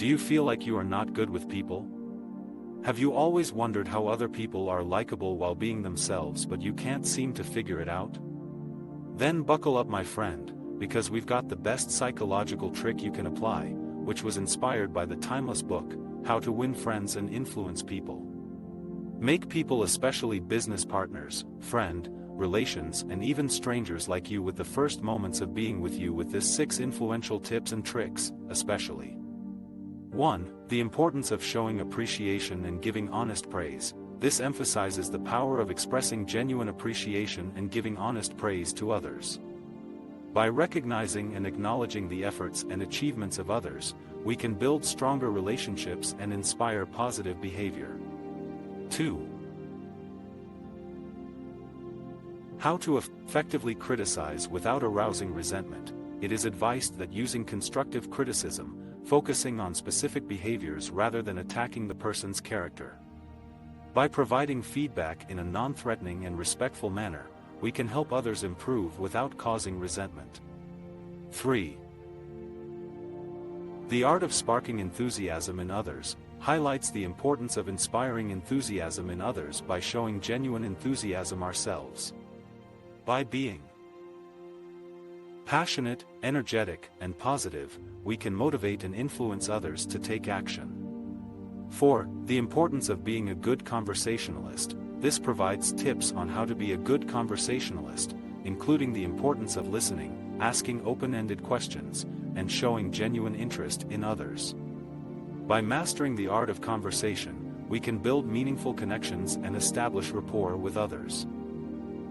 Do you feel like you are not good with people? Have you always wondered how other people are likable while being themselves but you can't seem to figure it out? Then buckle up, my friend, because we've got the best psychological trick you can apply, which was inspired by the timeless book, How to Win Friends and Influence People. Make people, especially business partners, friend, relations, and even strangers like you, with the first moments of being with you with this 6 influential tips and tricks, especially. 1. The importance of showing appreciation and giving honest praise. This emphasizes the power of expressing genuine appreciation and giving honest praise to others. By recognizing and acknowledging the efforts and achievements of others, we can build stronger relationships and inspire positive behavior. 2. How to effectively criticize without arousing resentment. It is advised that using constructive criticism, focusing on specific behaviors rather than attacking the person's character. By providing feedback in a non-threatening and respectful manner, we can help others improve without causing resentment. 3. The art of sparking enthusiasm in others highlights the importance of inspiring enthusiasm in others by showing genuine enthusiasm ourselves. By being passionate, energetic, and positive, we can motivate and influence others to take action. 4. The importance of being a good conversationalist. This provides tips on how to be a good conversationalist, including the importance of listening, asking open-ended questions, and showing genuine interest in others. By mastering the art of conversation, we can build meaningful connections and establish rapport with others.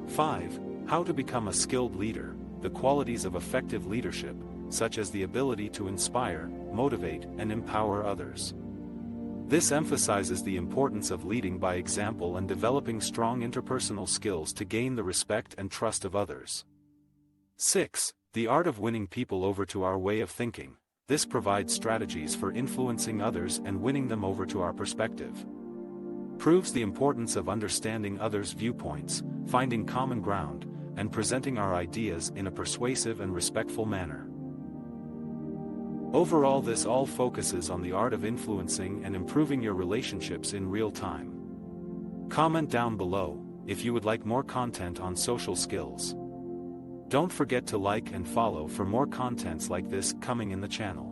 5. How to become a skilled leader. The qualities of effective leadership, such as the ability to inspire, motivate, and empower others. This emphasizes the importance of leading by example and developing strong interpersonal skills to gain the respect and trust of others. 6. The art of winning people over to our way of thinking. This provides strategies for influencing others and winning them over to our perspective. Proves the importance of understanding others' viewpoints, finding common ground, and presenting our ideas in a persuasive and respectful manner. Overall, this all focuses on the art of influencing and improving your relationships in real time. Comment down below if you would like more content on social skills. Don't forget to like and follow for more contents like this coming in the channel.